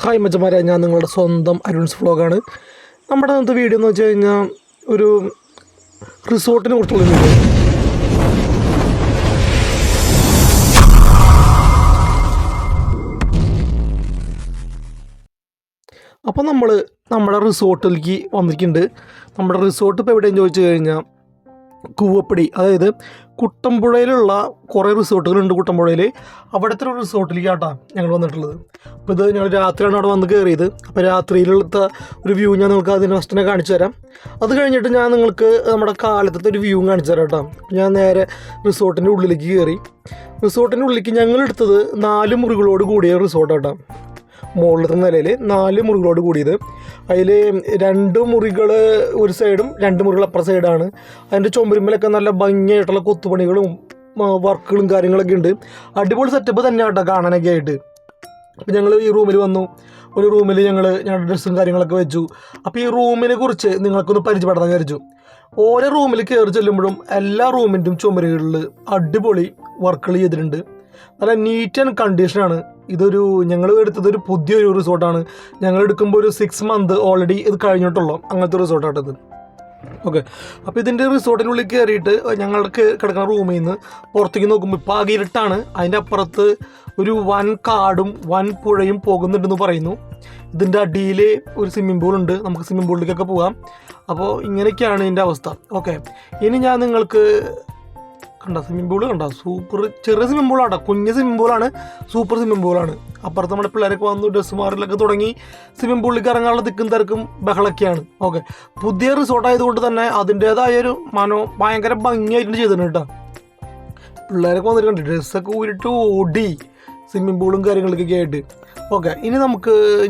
Hi മച്ചന്മാരെ, ഞാൻ നിങ്ങളുടെ സ്വന്തം അരുൺസ് വ്ളോഗാണ്. നമ്മുടെ ഇന്നത്തെ വീഡിയോ എന്ന് വെച്ച് കഴിഞ്ഞാൽ ഒരു റിസോർട്ടിനെ കുറിച്ചുള്ള വീഡിയോ. അപ്പോൾ നമ്മുടെ റിസോർട്ടിലേക്ക് വന്നിരിക്കുന്നുണ്ട്. നമ്മുടെ റിസോർട്ട് ഇപ്പോൾ എവിടെയെന്ന് ചോദിച്ചു കഴിഞ്ഞാൽ കൂവപ്പടി, അതായത് കുട്ടമ്പുഴയിലുള്ള കുറേ റിസോർട്ടുകളുണ്ട്. കുട്ടമ്പുഴയിൽ അവിടുത്തെ ഒരു റിസോർട്ടിലേക്ക് ആട്ടാ ഞങ്ങൾ വന്നിട്ടുള്ളത്. അപ്പോൾ ഇത് ഞങ്ങൾ രാത്രിയാണ് അവിടെ വന്ന് കയറിയത്. അപ്പോൾ രാത്രിയിലത്തെ ഒരു വ്യൂ ഞാൻ നിങ്ങൾക്ക് അതിന് ഫസ്റ്റിനെ കാണിച്ചു തരാം. അത് കഴിഞ്ഞിട്ട് ഞാൻ നിങ്ങൾക്ക് നമ്മുടെ കാലത്തെ ഒരു വ്യൂ കാണിച്ചു തരാം കേട്ടോ. ഞാൻ നേരെ റിസോർട്ടിൻ്റെ ഉള്ളിലേക്ക് കയറി. റിസോർട്ടിൻ്റെ ഉള്ളിലേക്ക് ഞങ്ങളെടുത്തത് 4 മുറികളോട് കൂടിയ റിസോർട്ടാട്ടോ. മുകളിലത്തെ നിലയിൽ 4 മുറികളോട് കൂടിയത്. അതിൽ 2 മുറികൾ ഒരു സൈഡും 2 മുറികൾ അപ്പുറ സൈഡാണ്. അതിൻ്റെ ചുമരുമ്മലൊക്കെ നല്ല ഭംഗിയായിട്ടുള്ള കൊത്തുപണികളും വർക്കുകളും കാര്യങ്ങളൊക്കെ ഉണ്ട്. അടിപൊളി സെറ്റപ്പ് തന്നെ കേട്ടോ കാണാനൊക്കെ ആയിട്ട്. അപ്പോൾ ഞങ്ങൾ ഈ റൂമിൽ വന്നു. ഒരു റൂമിൽ ഞങ്ങളുടെ ഡ്രസ്സും കാര്യങ്ങളൊക്കെ വെച്ചു. അപ്പോൾ ഈ റൂമിനെ കുറിച്ച് നിങ്ങൾക്കൊന്ന് പരിചയപ്പെടാൻ വിചാരിച്ചു. ഓരോ റൂമിൽ കയറി ചെല്ലുമ്പോഴും എല്ലാ റൂമിൻ്റെയും ചുമരുകളിൽ അടിപൊളി വർക്കുകൾ ചെയ്തിട്ടുണ്ട്. നല്ല നീറ്റ് ആൻഡ് കണ്ടീഷനാണ്. ഞങ്ങൾ എടുത്തതൊരു പുതിയൊരു റിസോർട്ടാണ്. ഞങ്ങൾ എടുക്കുമ്പോൾ ഒരു 6 മന്ത് ഓൾറെഡി ഇത് കഴിഞ്ഞിട്ടുള്ളൂ. അങ്ങനത്തെ റിസോർട്ടായിട്ടത്. ഓക്കെ, അപ്പോൾ ഇതിൻ്റെ റിസോർട്ടിനുള്ളിൽ കയറിയിട്ട് ഞങ്ങൾക്ക് കിടക്കുന്ന റൂമിൽ നിന്ന് പുറത്തേക്ക് നോക്കുമ്പോൾ ഇപ്പോൾ ആകെ ഇരുട്ടാണ്. അതിൻ്റെ അപ്പുറത്ത് ഒരു വൻ കാടും വൻ പുഴയും പോകുന്നുണ്ടെന്ന് പറയുന്നു. ഇതിൻ്റെ അടിയിൽ ഒരു സ്വിമ്മിംഗ് പൂളുണ്ട്. നമുക്ക് സ്വിമ്മിംഗ് പൂളിലേക്കൊക്കെ പോകാം. അപ്പോൾ ഇങ്ങനെയൊക്കെയാണ് ഇതിൻ്റെ അവസ്ഥ. ഓക്കെ, ഇനി ഞാൻ നിങ്ങൾക്ക് സ്വിമ്മിംഗ് പൂള് സൂപ്പർ ചെറിയ സ്വിമ്മിംഗ് പൂളാട്ടോ. കുഞ്ഞ് സ്വിമ്മിംഗ് പൂളാണ്, സൂപ്പർ സ്വിമ്മിംഗ് പൂളാണ്. അപ്പുറത്ത് നമ്മുടെ പിള്ളേരൊക്കെ വന്നു ഡ്രസ്സ് മാറിലൊക്കെ തുടങ്ങി സ്വിമ്മിംഗ് പൂളിലേക്ക് ഇറങ്ങാനുള്ള തിക്കും തിരക്കും ബഹളൊക്കെയാണ്. ഓക്കെ, പുതിയ റിസോർട്ടായതുകൊണ്ട് തന്നെ അതിൻ്റേതായൊരു ഭയങ്കര ഭംഗിയായിട്ട് ചെയ്തിട്ടുണ്ട് കേട്ടോ. പിള്ളേരൊക്കെ വന്നിട്ടുണ്ട്, ഡ്രസ്സൊക്കെ ഊരിട്ട് ഓടി സ്വിമ്മിംഗ് പൂളും കാര്യങ്ങളൊക്കെ ആയിട്ട്. ഓക്കെ, ഇനി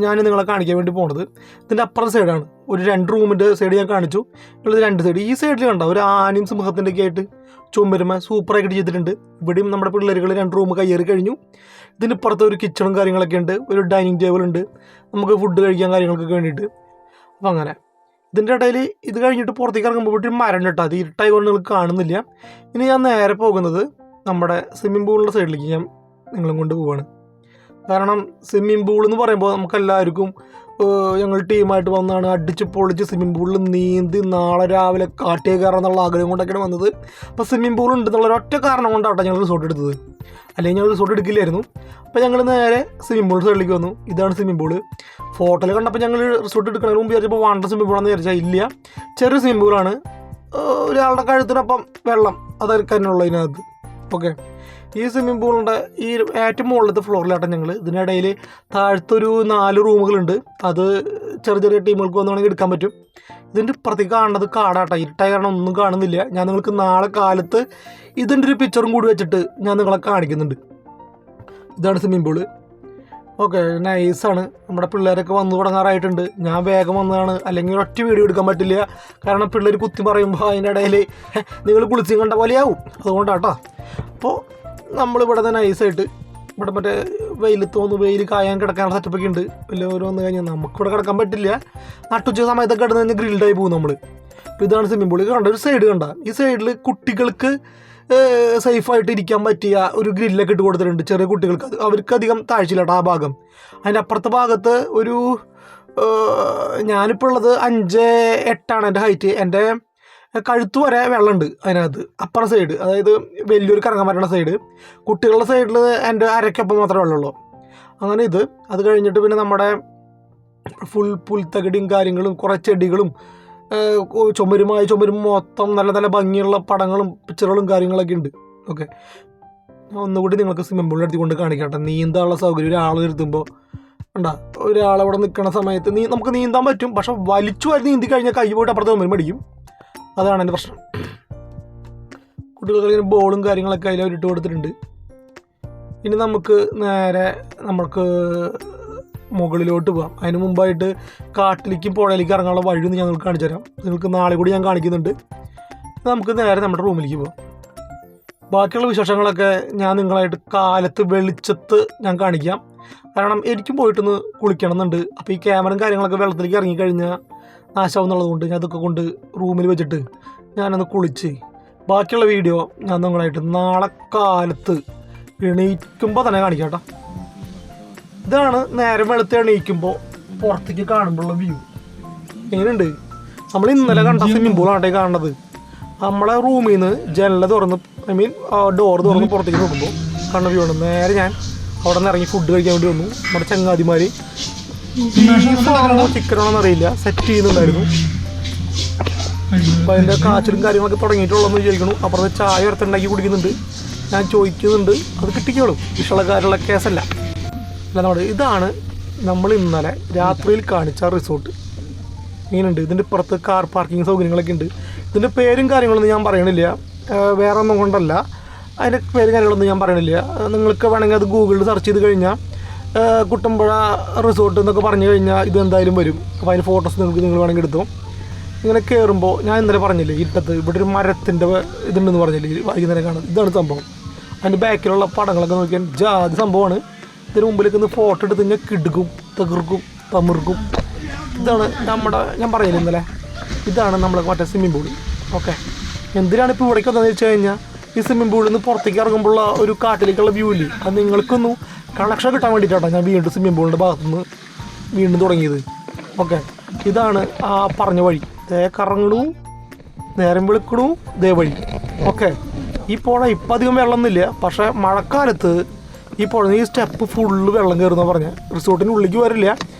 ഞാൻ നിങ്ങളെ കാണിക്കാൻ വേണ്ടി പോണത് ഇതിൻ്റെ അപ്പുറ സൈഡാണ്. ഒരു 2 റൂമിൻ്റെ സൈഡ് ഞാൻ കാണിച്ചു. ഉള്ളത് 2 സൈഡ്. ഈ സൈഡിൽ ഒരു ആനയും സിംഹത്തിൻ്റെ ഒക്കെ ആയിട്ട് ചുമരുമ സൂപ്പറായിട്ട് ചെയ്തിട്ടുണ്ട്. ഇവിടെയും നമ്മുടെ പിള്ളേരുകൾ 2 റൂം കയ്യേറി കഴിഞ്ഞു. ഇതിന് പുറത്ത് ഒരു കിച്ചണും കാര്യങ്ങളൊക്കെ ഉണ്ട്. ഒരു ഡൈനിങ് ടേബിൾ ഉണ്ട്, നമുക്ക് ഫുഡ് കഴിക്കാൻ കാര്യങ്ങൾക്കൊക്കെ വേണ്ടിയിട്ട്. അപ്പം അങ്ങനെ ഇതിൻ്റെ ഇടയിൽ ഇത് കഴിഞ്ഞിട്ട് പുറത്തേക്ക് ഇറങ്ങുമ്പോൾ ഒരു മരം കേട്ടോ. അത് ഇരുട്ടായി കൊണ്ട് നിങ്ങൾക്ക് കാണുന്നില്ല. ഇനി ഞാൻ നേരെ പോകുന്നത് നമ്മുടെ സ്വിമ്മിംഗ് പൂളിൻ്റെ സൈഡിലേക്ക് ഞാൻ നിങ്ങളും കൊണ്ട് പോവാണ്. കാരണം സ്വിമ്മിംഗ് പൂൾ എന്ന് പറയുമ്പോൾ നമുക്കെല്ലാവർക്കും ഞങ്ങൾ ടീമായിട്ട് വന്നാണ് അടിച്ച് പൊളിച്ച് സ്വിമ്മിംഗ് പൂളിൽ നീന്തി നാളെ രാവിലെ കാട്ടിൽ കയറാന്നുള്ള ആഗ്രഹം കൊണ്ടൊക്കെയാണ് വന്നത്. അപ്പോൾ സ്വിമ്മിംഗ് പൂൾ ഉണ്ടെന്നുള്ള ഒറ്റ കാരണം കൊണ്ടാട്ടോ ഞങ്ങൾ റിസോർട്ട് എടുത്തത്. അല്ലെങ്കിൽ ഞങ്ങൾ റിസോർട്ട് എടുക്കില്ലായിരുന്നു. അപ്പോൾ ഞങ്ങൾ നേരെ സ്വിമ്മിംഗ് പൂൾ സൈഡിലേക്ക് വന്നു. ഇതാണ് സ്വിമ്മിംഗ് പൂൾ. ഫോട്ടോയിൽ കണ്ടപ്പോൾ ഞങ്ങൾ റിസോർട്ട് എടുക്കണതിന് മുമ്പ് വിചാരിച്ചപ്പോൾ വാണ്ട സ്വിമ്മിംഗ് പൂളാണെന്ന് വിചാരിച്ചാൽ ഇല്ല, ചെറിയ സ്വിമ്മിംഗ് പൂളാണ്. ഒരാളുടെ കഴുത്തിനൊപ്പം വെള്ളം അതൊക്കെ തന്നെയുള്ളൂ ഇതിനകത്ത്. ഓക്കെ, ഈ സ്വിമ്മിംഗ് പൂളിൻ്റെ ഈ ഏറ്റവും മുകളിലത്തെ ഫ്ലോറിലാട്ടം ഞങ്ങൾ. ഇതിനിടയിൽ താഴത്തൊരു 4 റൂമുകളുണ്ട്. അത് ചെറിയ ടീമുകൾക്ക് വന്നുവേണമെങ്കിൽ എടുക്കാൻ പറ്റും. ഇതിൻ്റെ ഇപ്പുറത്തേക്ക് കാണുന്നത് കാടാട്ട. ഇരുട്ടായ കാരണം ഒന്നും കാണുന്നില്ല. ഞാൻ നിങ്ങൾക്ക് നാളെ കാലത്ത് ഇതിൻ്റെ ഒരു പിക്ചറും കൂടി വെച്ചിട്ട് ഞാൻ നിങ്ങളെ കാണിക്കുന്നുണ്ട്. ഇതാണ് സ്വിമ്മിംഗ് പൂള്. ഓക്കെ, നൈസാണ്. നമ്മുടെ പിള്ളേരൊക്കെ വന്നു തുടങ്ങാറായിട്ടുണ്ട്. ഞാൻ വേഗം വന്നതാണ്, അല്ലെങ്കിൽ ഒറ്റ വീഡിയോ എടുക്കാൻ പറ്റില്ല. കാരണം പിള്ളേർ കുത്തി പറയുമ്പോൾ അതിൻ്റെ ഇടയിൽ നിങ്ങൾ കുളിച്ചും കണ്ട പോലെയാവും. അതുകൊണ്ടാട്ടോ. അപ്പോൾ നമ്മളിവിടെ തന്നെ നൈസായിട്ട് ഇവിടെ മറ്റേ വെയിൽ കായാൻ കിടക്കാനുള്ള സെറ്റപ്പൊക്കെ ഉണ്ട്. എല്ലാവരും വന്നു കഴിഞ്ഞാൽ നമുക്കിവിടെ കിടക്കാൻ പറ്റില്ല. നട്ടുച്ച സമയത്തൊക്കെ കിടന്ന് കഴിഞ്ഞാൽ ഗ്രിൽഡായി പോകും നമ്മൾ. അപ്പോൾ ഇതാണ് സ്വിമ്മിംഗ് പൂൾ. ഒരു സൈഡ് ഈ സൈഡിൽ കുട്ടികൾക്ക് സേഫായിട്ട് ഇരിക്കാൻ പറ്റിയ ഒരു ഗ്രില്ലൊക്കെ ഇട്ട് കൊടുത്തിട്ടുണ്ട്. ചെറിയ കുട്ടികൾക്ക് അവർക്ക് അധികം താഴ്ചയില്ലാട്ടോ ആ ഭാഗം. അതിൻ്റെ അപ്പുറത്തെ ഭാഗത്ത് ഒരു ഞാനിപ്പോൾ ഉള്ളത് 5'8" എൻ്റെ ഹൈറ്റ്. എൻ്റെ കഴുത്ത് വരെ വെള്ളമുണ്ട് അതിനകത്ത്. അപ്പുറം സൈഡ്, അതായത് വലിയൊരു കറങ്ങാൻ പറ്റുന്ന സൈഡ്. കുട്ടികളുടെ സൈഡിൽ എൻ്റെ അരയ്ക്കൊപ്പം മാത്രമേ വെള്ളമുള്ളൂ. അങ്ങനെ അത് കഴിഞ്ഞിട്ട് പിന്നെ നമ്മുടെ ഫുൾ പുൽത്തകടിയും കാര്യങ്ങളും കുറേ ചെടികളും ചുമരും മൊത്തം നല്ല നല്ല ഭംഗിയുള്ള പടങ്ങളും പിക്ചറുകളും കാര്യങ്ങളൊക്കെ ഉണ്ട്. ഓക്കെ, ഒന്നുകൂടി നിങ്ങൾക്ക് സ്വിമ്മിംഗ് പൂളിൽ എടുത്തുകൊണ്ട് കാണിക്കട്ടെ. നീന്താനുള്ള സൗകര്യം ഒരാൾ നിർത്തുമ്പോൾ ഒരാളവിടെ നിൽക്കുന്ന സമയത്ത് നമുക്ക് നീന്താൻ പറ്റും. പക്ഷെ വലിച്ചു വാരി നീന്തി കഴിഞ്ഞാൽ കൈ പോയിട്ട് അപ്പുറത്ത് ചുമരും മടിക്കും. അതാണ് എൻ്റെ പ്രശ്നം. കുട്ടികൾക്ക് ബോളും കാര്യങ്ങളൊക്കെ അതിൽ ഇട്ട് കൊടുത്തിട്ടുണ്ട്. ഇനി നമുക്ക് നേരെ മുകളിലോട്ട് പോകാം. അതിന് മുമ്പായിട്ട് കാട്ടിലേക്കും പുഴയിലേക്കും ഇറങ്ങാനുള്ള വഴി ഒന്ന് ഞാൻ നിങ്ങൾക്ക് കാണിച്ചു തരാം. നിങ്ങൾക്ക് നാളെ കൂടി ഞാൻ കാണിക്കുന്നുണ്ട്. നമുക്ക് നേരെ നമ്മുടെ റൂമിലേക്ക് പോകാം. ബാക്കിയുള്ള വിശേഷങ്ങളൊക്കെ ഞാൻ നിങ്ങളായിട്ട് കാലത്ത് വെളിച്ചത്ത് ഞാൻ കാണിക്കാം. കാരണം എനിക്കും പോയിട്ടൊന്ന് കുളിക്കണം എന്നുണ്ട്. അപ്പോൾ ഈ ക്യാമറയും കാര്യങ്ങളൊക്കെ വെള്ളത്തിലേക്ക് ഇറങ്ങിക്കഴിഞ്ഞാൽ നാശമാവുന്നുള്ളത് കൊണ്ട് ഞാൻ അതൊക്കെ കൊണ്ട് റൂമിൽ വെച്ചിട്ട് ഞാനൊന്ന് കുളിച്ച് ബാക്കിയുള്ള വീഡിയോ ഞാൻ നിങ്ങളായിട്ട് നാളെ കാലത്ത് എണീക്കുമ്പോൾ തന്നെ കാണിക്കാം കേട്ടോ. ഇതാണ് നേരം വെളുത്ത് എണീക്കുമ്പോൾ പുറത്തേക്ക് കാണുമ്പോഴുള്ള വ്യൂ. എങ്ങനെയുണ്ട്? നമ്മൾ ഇന്നലെ കണ്ട സ്വിമ്മിംഗ് പൂളാണ് കാണുന്നത്. നമ്മളെ റൂമിൽ നിന്ന് ജനല തുറന്ന് ഡോർ തുറന്ന് പുറത്തേക്ക് നോക്കുമ്പോൾ കണ്ണ വ്യൂ ആണ്. നേരെ ഞാൻ അവിടെ നിന്ന് ഇറങ്ങി ഫുഡ് കഴിക്കാൻ വേണ്ടി വന്നു. നമ്മുടെ ചങ്ങാതിമാർ ബീഫാണോ ചിക്കനാണോ എന്നറിയില്ല സെറ്റ് ചെയ്യുന്നുണ്ടായിരുന്നു. അപ്പോൾ അതിൻ്റെ കാച്ചിലും കാര്യങ്ങളൊക്കെ തുടങ്ങിയിട്ടുള്ളതെന്ന് വിചാരിക്കണം. അപ്പുറത്ത് ചായ വരത്തുണ്ടാക്കി കുടിക്കുന്നുണ്ട്. ഞാൻ ചോദിക്കുന്നുണ്ട്, അത് കിട്ടിക്കോളും, വിഷളക്കാരുള്ള കേസല്ല. ഇതാണ് നമ്മൾ ഇന്നലെ രാത്രിയിൽ കാണിച്ച റിസോർട്ട്. ഇങ്ങനെയുണ്ട്. ഇതിൻ്റെ പുറത്ത് കാർ പാർക്കിംഗ് സൗകര്യങ്ങളൊക്കെ ഉണ്ട്. ഇതിൻ്റെ പേരും കാര്യങ്ങളൊന്നും ഞാൻ പറയണില്ല, വേറെ ഒന്നും കൊണ്ടല്ല. അതിൻ്റെ പേരും കാര്യങ്ങളൊന്നും ഞാൻ പറയണില്ല. നിങ്ങൾക്ക് വേണമെങ്കിൽ അത് ഗൂഗിളിൽ സെർച്ച് ചെയ്ത് കഴിഞ്ഞാൽ കുട്ടമ്പുഴ റിസോർട്ട് എന്നൊക്കെ പറഞ്ഞു കഴിഞ്ഞാൽ ഇതെന്തായാലും വരും. അപ്പോൾ അതിൻ്റെ ഫോട്ടോസ് നിങ്ങൾ വേണമെങ്കിൽ എടുത്തോ. ഇങ്ങനെ കയറുമ്പോൾ ഞാൻ ഇന്നലെ പറഞ്ഞില്ലേ ഇട്ടത്ത് ഇവിടെ ഒരു മരത്തിൻ്റെ ഇതുണ്ടെന്ന് പറഞ്ഞില്ലേ വൈകുന്നേരം കാണുന്നത്, ഇതാണ് സംഭവം. അതിൻ്റെ ബാക്കിലുള്ള പടങ്ങളൊക്കെ നോക്കിയാൽ ജാതി സംഭവമാണ്. ഇതിന് മുമ്പിലേക്ക് ഒന്ന് ഫോട്ടോ എടുത്ത് കഴിഞ്ഞാൽ കിടുക്കും, തകർക്കും, തമിർക്കും. ഇതാണ് ഞാൻ പറയില്ല ഇന്നലെ, ഇതാണ് നമ്മളെ മറ്റേ സ്വിമ്മിംഗ് പൂൾ. ഓക്കെ, എന്തിനാണ് ഇപ്പോൾ ഇവിടേക്ക് വന്നതെന്ന് വെച്ച് കഴിഞ്ഞാൽ ഈ സ്വിമ്മിംഗ് പൂളിൽ നിന്ന് പുറത്തേക്ക് ഇറങ്ങുമ്പോഴുള്ള ഒരു കാട്ടിലേക്കുള്ള വ്യൂ ഇല്ലേ, അത് നിങ്ങൾക്കൊന്നും കണക്ഷൻ കിട്ടാൻ വേണ്ടിയിട്ടാണ് ഞാൻ വീണ്ടും സ്വിമ്മിംഗ് പൂളിൻ്റെ ഭാഗത്തുനിന്ന് വീണ്ടും തുടങ്ങിയത്. ഓക്കെ, ഇതാണ് ആ പറഞ്ഞ വഴി. ദേ കറങ്ങണു, നേരം വെളുക്കണു, ദേ വഴി. ഓക്കെ, ഈ പുഴ ഇപ്പം അധികം വെള്ളമൊന്നുമില്ല, പക്ഷേ മഴക്കാലത്ത് ഈ പുഴ ഈ സ്റ്റെപ്പ് ഫുള്ള് വെള്ളം കയറുന്ന പറഞ്ഞ റിസോർട്ടിൻ്റെ ഉള്ളിലേക്ക് വരില്ല.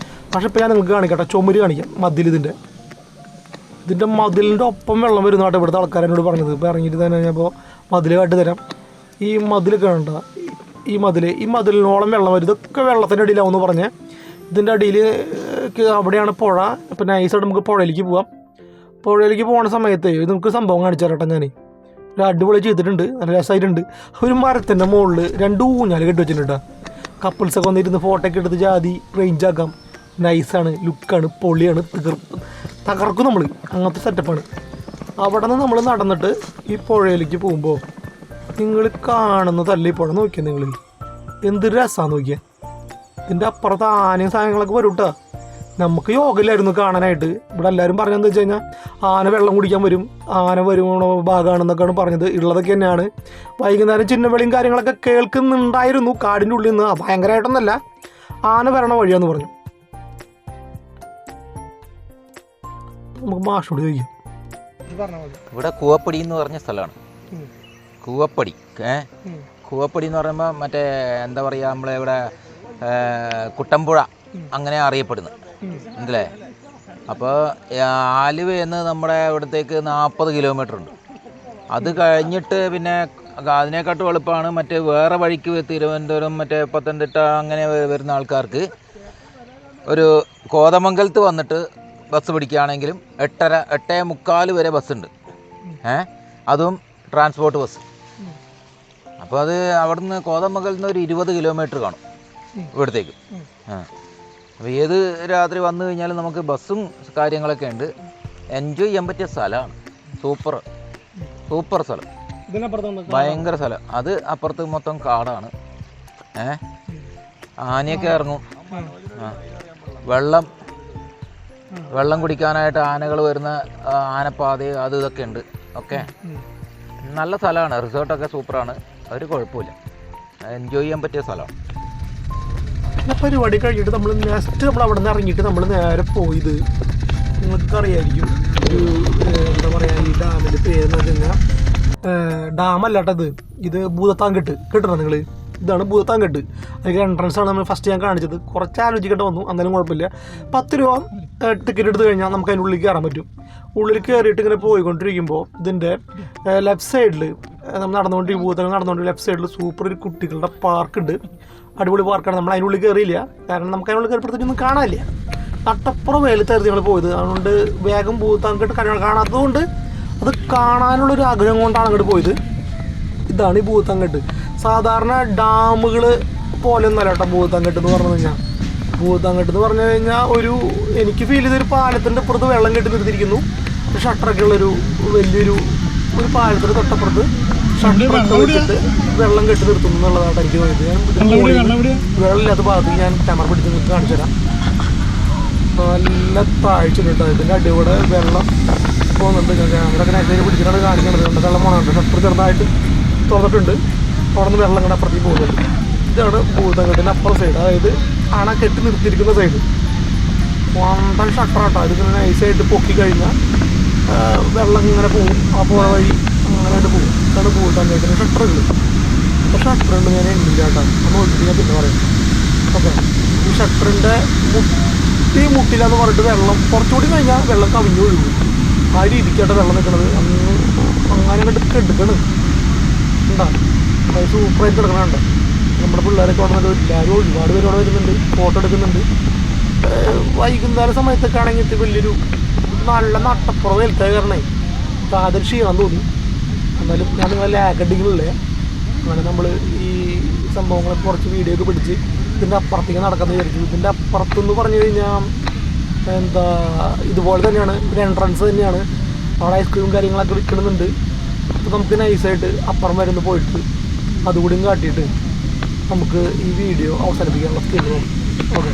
പക്ഷേ ഇപ്പോൾ ഞാൻ നിങ്ങൾക്ക് കാണിക്കട്ടെ, ചുമര് കാണിക്കാം. ഇതിൻ്റെ മതിലിൻ്റെ ഒപ്പം വെള്ളം വരുന്നതായിട്ട് ഇവിടുത്തെ ആൾക്കാരെന്നോട് പറഞ്ഞത്. ഇപ്പോൾ ഇറങ്ങിയിട്ട് തന്നെ കഴിഞ്ഞപ്പോൾ മതിൽ കാട്ടി തരാം. ഈ മതിൽ കാണണ്ട, ഈ മതിലിനോളം വെള്ളം വരും. ഇതൊക്കെ വെള്ളത്തിൻ്റെ അടിയിലാവുമെന്ന് പറഞ്ഞ് ഇതിൻ്റെ അടിയിൽ അവിടെയാണ് പുഴ. ഇപ്പം നൈസായിട്ട് നമുക്ക് പുഴയിലേക്ക് പോവാം. പുഴയിലേക്ക് പോകുന്ന സമയത്ത് നമുക്ക് സംഭവം കാണിച്ചു തരട്ടെ. ഞാൻ ഒരു അടിപൊളി ചെയ്തിട്ടുണ്ട്, നല്ല രസമായിട്ടുണ്ട്. ഒരു മരത്തിൻ്റെ മുകളിൽ 2 ഊഞ്ഞാൽ കെട്ടി വെച്ചിട്ടുണ്ട്. കപ്പിൾസൊക്കെ വന്നിരുന്ന് ഫോട്ടോ ഒക്കെ എടുത്ത് ജാതി റേഞ്ചാക്കാം. നൈസാണ്, ലുക്കാണ്, പൊളിയാണ്, തകർക്കും നമ്മൾ. അങ്ങനത്തെ സെറ്റപ്പാണ്. അവിടെ നിന്ന് നമ്മൾ നടന്നിട്ട് ഈ പുഴയിലേക്ക് പോകുമ്പോൾ നിങ്ങൾ കാണുന്നതല്ല ഈ പുഴ. നോക്കിയാൽ നിങ്ങൾ എന്തൊരു രസമാണെന്ന് നോക്കിയാൽ. ഇതിൻ്റെ അപ്പുറത്ത് ആനയും സാധനങ്ങളൊക്കെ വരും കേട്ടോ. നമുക്ക് യോഗയിലായിരുന്നു കാണാനായിട്ട്. ഇവിടെ എല്ലാവരും പറഞ്ഞതെന്ന് വെച്ച് കഴിഞ്ഞാൽ ആന വെള്ളം കുടിക്കാൻ വരും, ആന വരുന്ന ഭാഗമാണെന്നൊക്കെയാണ് പറഞ്ഞത്. ഉള്ളതൊക്കെ തന്നെയാണ്. വൈകുന്നേരം ചിന്നവിളിയും കാര്യങ്ങളൊക്കെ കേൾക്കുന്നുണ്ടായിരുന്നു കാടിൻ്റെ ഉള്ളിൽ നിന്ന്. ഭയങ്കരമായിട്ടൊന്നല്ല, ആന വരണ വഴിയാന്ന് പറഞ്ഞു. നമുക്ക് മാഷോട് ചോദിക്കാം. ഇവിടെ കൂവപ്പടി എന്ന് പറഞ്ഞ സ്ഥലമാണ്. കൂവപ്പടി കൂവപ്പടി എന്ന് പറയുമ്പോൾ മറ്റേ എന്താ പറയുക, നമ്മളെ ഇവിടെ കുട്ടമ്പുഴ അങ്ങനെ അറിയപ്പെടുന്നത് ഉണ്ടല്ലേ. അപ്പോൾ ആലുവയെന്ന് നമ്മുടെ ഇവിടത്തേക്ക് 40 കിലോമീറ്റർ ഉണ്ട്. അത് കഴിഞ്ഞിട്ട് പിന്നെ അതിനെക്കാട്ടും എളുപ്പമാണ് മറ്റേ വേറെ വഴിക്ക് തിരുവനന്തപുരം, മറ്റേ പത്തനംതിട്ട അങ്ങനെ വരുന്ന ആൾക്കാർക്ക് ഒരു കോതമംഗലത്ത് വന്നിട്ട് ബസ് പിടിക്കുകയാണെങ്കിലും 8:45 വരെ ബസ്സുണ്ട്. അതും ട്രാൻസ്പോർട്ട് ബസ്. അപ്പോൾ അത് അവിടുന്ന് കോതമംഗലത്ത് നിന്ന് ഒരു 20 കിലോമീറ്റർ കാണും ഇവിടത്തേക്ക്. അപ്പോൾ ഏത് രാത്രി വന്നു കഴിഞ്ഞാലും നമുക്ക് ബസ്സും കാര്യങ്ങളൊക്കെ ഉണ്ട്. എൻജോയ് ചെയ്യാൻ പറ്റിയ സ്ഥലമാണ്. സൂപ്പർ സ്ഥലം, ഭയങ്കര സ്ഥലം. അത് അപ്പുറത്ത് മൊത്തം കാടാണ്. ആനയൊക്കെ ഇറങ്ങും. വെള്ളം കുടിക്കാനായിട്ട് ആനകൾ വരുന്ന ആനപ്പാത അത് ഇതൊക്കെ ഉണ്ട്. ഓക്കെ, നല്ല സ്ഥലമാണ്. റിസോർട്ടൊക്കെ സൂപ്പറാണ്, ഒരു കുഴപ്പമില്ല, എൻജോയ് ചെയ്യാൻ പറ്റിയ സ്ഥലമാണ്. പരിപാടി കഴിഞ്ഞിട്ട് നമ്മൾ അവിടെ നിന്ന് ഇറങ്ങിയിട്ട് നമ്മൾ നേരെ പോയത് നിങ്ങൾക്ക് അറിയായിരിക്കും. ഒരു എന്താ പറയുക, ഈ ഡാമിൻ്റെ പേരെന്ന് വെച്ച് കഴിഞ്ഞാൽ ഡാമല്ലാട്ടത്, ഇത് ഭൂതത്താൻകെട്ട് കേട്ടോ നിങ്ങൾ. ഇതാണ് ഭൂതത്താൻകെട്ട്. അതിൻ്റെ എൻട്രൻസ് ആണ് നമ്മൾ ഫസ്റ്റ് ഞാൻ കാണിച്ചത്. കുറച്ച് ആലോചിക്കേണ്ട വന്നു, എന്നാലും കുഴപ്പമില്ല. 10 രൂപ ടിക്കറ്റ് എടുത്ത് കഴിഞ്ഞാൽ നമുക്ക് അതിൻ്റെ ഉള്ളിൽ കയറാൻ പറ്റും. ഉള്ളിൽ കയറിയിട്ട് ഇങ്ങനെ പോയിക്കൊണ്ടിരിക്കുമ്പോൾ ഇതിൻ്റെ ലെഫ്റ്റ് സൈഡിൽ നമ്മൾ നടന്നുകൊണ്ട് ലെഫ്റ്റ് സൈഡിൽ സൂപ്പർ ഒരു കുട്ടികളുടെ പാർക്കുണ്ട്. അടിപൊളി പാർക്കാണ്. നമ്മൾ അതിനുള്ളിൽ കയറിയില്ല, കാരണം നമുക്ക് അതിനുള്ളിൽ കയറിയപ്പോഴത്തേക്കൊന്നും കാണാനില്ല. നട്ടപ്പുറം വെയിലത്തായിരുന്നു ഞങ്ങൾ പോയത്. അതുകൊണ്ട് വേഗം ഭൂതത്താൻകെട്ട് കാര്യങ്ങൾ കാണാത്തതുകൊണ്ട് അത് കാണാനുള്ളൊരു ആഗ്രഹം കൊണ്ടാണ് അങ്ങോട്ട് പോയത്. ഇതാണ് ഈ ഭൂതത്താൻകെട്ട്. സാധാരണ ഡാമുകൾ പോലെ ഒന്നല്ല കേട്ടോ ഭൂതത്താൻകെട്ട് എന്ന് പറഞ്ഞു കഴിഞ്ഞാൽ. ഭൂതത്താൻകെട്ട് എന്ന് പറഞ്ഞു കഴിഞ്ഞാൽ എനിക്ക് ഫീൽ ചെയ്തൊരു പാലത്തിൻ്റെ അപ്പുറത്ത് വെള്ളം കെട്ടി നിർത്തിയിരിക്കുന്നു. ഷട്ടറൊക്കെ ഉള്ളൊരു വലിയൊരു പാലത്തിൻ്റെ തൊട്ടപ്പുറത്ത് ഷട്ടറൊക്കെ വെച്ചിട്ട് വെള്ളം കെട്ടി നിർത്തുന്നു എന്നുള്ളതാണ് എനിക്ക് തോന്നിയത്. വെള്ളമില്ലാത്ത ഭാഗത്ത് ഞാൻ ക്യാമറ പിടിച്ച് നിങ്ങൾക്ക് കാണിച്ചു തരാം. നല്ല താഴ്ച കേട്ടോ. ഇതിൻ്റെ അടിയോടെ വെള്ളം പോകുന്നുണ്ട്. ക്യാമറ കണക്ട് പിടിച്ചിട്ടാണ് കാണിക്കുന്നത്. കണ്ട വെള്ളം പോകണുണ്ട്. ഷട്ടർ ചെറുതായിട്ട് തുറന്നിട്ടുണ്ട്. അവിടെ നിന്ന് വെള്ളം കൂടെ അപ്പുറത്തേക്ക് പോകുന്നുണ്ട്. ഇതാണ് ഭൂതത്താൻകെട്ടിൻ്റെ അപ്പുറം സൈഡ്. അതായത് ആണ് കെട്ടി നിർത്തിയിരിക്കുന്ന സൈഡ്. വണ്ടൻ ഷട്ടറാട്ടോ. ഇതിങ്ങനെ നൈസായിട്ട് പൊക്കി കഴിഞ്ഞാൽ വെള്ളം ഇങ്ങനെ പോവും. ആ പോയ വഴി അങ്ങനെ പോവും. ഇതാണ് പോയിട്ട് അങ്ങേക്കുന്ന ഷട്ടറുകൾ. അപ്പോൾ ഷട്ടറുണ്ട് ഞാൻ എണ്ണില്ല കേട്ടോ. ഒന്ന് നോക്കിയിട്ട് ഞാൻ പിന്നെ പറയാം. ഓക്കെ, ഈ ഷട്ടറിൻ്റെ മുട്ടില്ലാന്ന് പറഞ്ഞിട്ട് വെള്ളം കുറച്ചുകൂടി കഴിഞ്ഞാൽ വെള്ളം കവിഞ്ഞു ഒഴുകും. ആ രീതിക്കായിട്ട് വെള്ളം നിൽക്കണത്. അങ്ങനെ അങ്ങോട്ട് എടുക്കണം ഉണ്ടാ. അത് സൂപ്പറായിട്ട് കിടക്കണുണ്ട്. നമ്മുടെ പിള്ളേരൊക്കെ വന്നിട്ട് എല്ലാവരും ഒരുപാട് പേര് അവിടെ വരുന്നുണ്ട്, ഫോട്ടോ എടുക്കുന്നുണ്ട്. വൈകുന്നേര സമയത്തൊക്കെ ആണെങ്കിൽ വലിയൊരു നല്ല നട്ടപ്പുറം വെലുത്തായ കാരണേ അതൊരു ക്ഷീണം തോന്നി. എന്നാലും ഞാൻ നിങ്ങളെ ലാഗടികളില്ലേ, അങ്ങനെ നമ്മൾ ഈ സംഭവങ്ങളൊക്കെ കുറച്ച് വീഡിയോ ഒക്കെ പിടിച്ച് ഇതിൻ്റെ അപ്പുറത്തേക്ക് നടക്കാമെന്ന് വിചാരിച്ചു. ഇതിൻ്റെ അപ്പുറത്തെന്ന് പറഞ്ഞു കഴിഞ്ഞാൽ എന്താ ഇതുപോലെ തന്നെയാണ്, ഒരു എൻട്രൻസ് തന്നെയാണ്. അവിടെ ഐസ്ക്രീം കാര്യങ്ങളൊക്കെ വിൽക്കുന്നുണ്ട്. അപ്പോൾ നമുക്ക് നൈസായിട്ട് അപ്പുറം വരെ ഒന്ന് പോയിട്ട് അതുകൂടിയും കാട്ടിയിട്ട് നമുക്ക് ഈ വീഡിയോ അവസാനിപ്പിക്കാനുള്ള സ്കില്ല് തോന്നും. ഓക്കെ,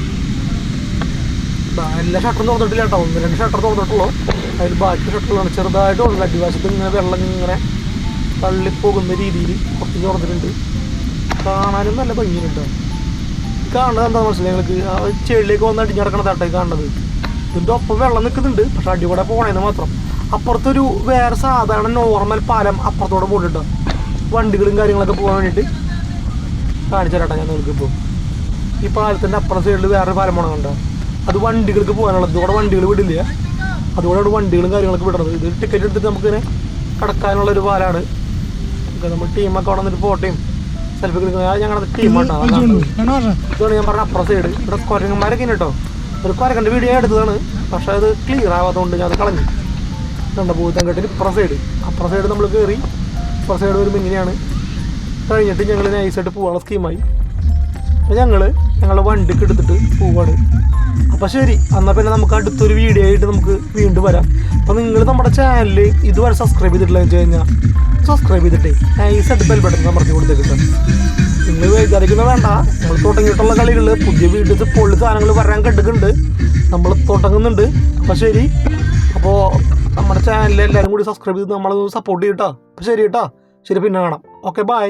എല്ലാ ഷട്ടറും തുറന്നിട്ടില്ല കേട്ടോ. 1-2 ഷട്ടർ തുറന്നിട്ടുള്ളൂ. അതിൽ ബാക്കി ഷട്ടറുകളാണ് ചെറുതായിട്ട് തുറന്നില്ല. അടിവശത്ത് ഇങ്ങനെ വെള്ളം ഇങ്ങനെ തള്ളിപ്പോകുന്ന രീതിയിൽ കുറച്ച് തുറന്നിട്ടുണ്ട്. കാണാനും നല്ല ഭംഗിയുണ്ട്. കാണുന്നത് എന്താ മനസ്സിലായി നിങ്ങൾക്ക്? ആ ചെളിയിലേക്ക് വന്ന് അടിഞ്ഞു കിടക്കണതാട്ടെ കാണുന്നത്. ഇതിൻ്റെ ഒപ്പം വെള്ളം നിൽക്കുന്നുണ്ട്, പക്ഷെ അടികൂടെ പോകണേന്ന് മാത്രം. അപ്പുറത്തൊരു വേറെ സാധാരണ നോർമൽ പാലം അപ്പുറത്തോടെ പോയിട്ടുണ്ട്. വണ്ടികളും കാര്യങ്ങളൊക്കെ പോകാൻ വേണ്ടിയിട്ട് കാണിച്ചു തരാട്ടെ ഞാൻ നിങ്ങൾക്ക്. ഇപ്പോൾ ഈ പാലത്തിൻ്റെ അപ്പുറം സൈഡിൽ വേറൊരു പാലം പോകണം കണ്ടോ. അത് വണ്ടികൾക്ക് പോകാനുള്ളത്. ഇതോടെ വണ്ടികൾ വിടില്ല. അതുകൂടെ അവിടെ വണ്ടികളും കാര്യങ്ങളൊക്കെ വിടണത്. ഇത് ടിക്കറ്റ് എടുത്തിട്ട് നമുക്കിങ്ങനെ കടക്കാനുള്ളൊരു പാലാണ്. നമ്മൾ ടീമൊക്കെ അവിടെ വന്നിട്ട് ഫോട്ടോയും സെൽഫി എടുക്കുന്നത് ഞങ്ങളുടെ ടീമായിട്ടാണ്. ഇതാണ് ഞാൻ പറഞ്ഞ അപ്പുറം സൈഡ്. ഇവിടെ കുരങ്ങന്മാരൊക്കെ ഉണ്ട് കേട്ടോ. ഒരു കുരങ്ങൻ്റെ വീഡിയോ എടുത്തതാണ്, പക്ഷേ അത് ക്ലിയർ ആവാത്തതുകൊണ്ട് ഞാൻ അത് കളഞ്ഞു. ഇതുണ്ട് ഭൂതങ്കട്ടിൽ ഇപ്പുറം സൈഡ്. അപ്പുറം സൈഡ് നമ്മൾ കയറി ഇപ്പുറം സൈഡ് വരുമ്പോൾ ഇങ്ങനെയാണ്. കഴിഞ്ഞിട്ട് ഞങ്ങൾ നൈസായിട്ട് പോകാനുള്ള സ്കീമായി. അപ്പോൾ ഞങ്ങൾ വണ്ടിക്ക് എടുത്തിട്ട് പോവാണ്. അപ്പോൾ ശരി, എന്നാൽ പിന്നെ നമുക്ക് അടുത്തൊരു വീഡിയോ ആയിട്ട് നമുക്ക് വീണ്ടും വരാം. അപ്പോൾ നിങ്ങൾ നമ്മുടെ ചാനൽ ഇതുവരെ സബ്സ്ക്രൈബ് ചെയ്തിട്ടില്ല എന്ന് വെച്ച് കഴിഞ്ഞാൽ സബ്സ്ക്രൈബ് ചെയ്തിട്ടേ നൈസായിട്ട് ബെൽ ബട്ടൺ അമർത്തി കൊടുത്തേക്കിട്ട്. നിങ്ങൾ വിചാരിക്കുന്ന വേണ്ട, നമ്മൾ തുടങ്ങിയിട്ടുള്ള കളികൾ പുതിയ വീട്ടിൽ പൊള്ളി സാധനങ്ങൾ വരാൻ കണ്ടിട്ടുണ്ട്. നമ്മൾ തുടങ്ങുന്നുണ്ട്. അപ്പോൾ ശരി, അപ്പോൾ നമ്മുടെ ചാനലിൽ എല്ലാവരും കൂടി സബ്സ്ക്രൈബ് ചെയ്ത് നമ്മളത് സപ്പോർട്ട് ചെയ്യട്ടോ. അപ്പോൾ ശരി കേട്ടോ. ശരി, പിന്നെ കാണാം. Okay, by.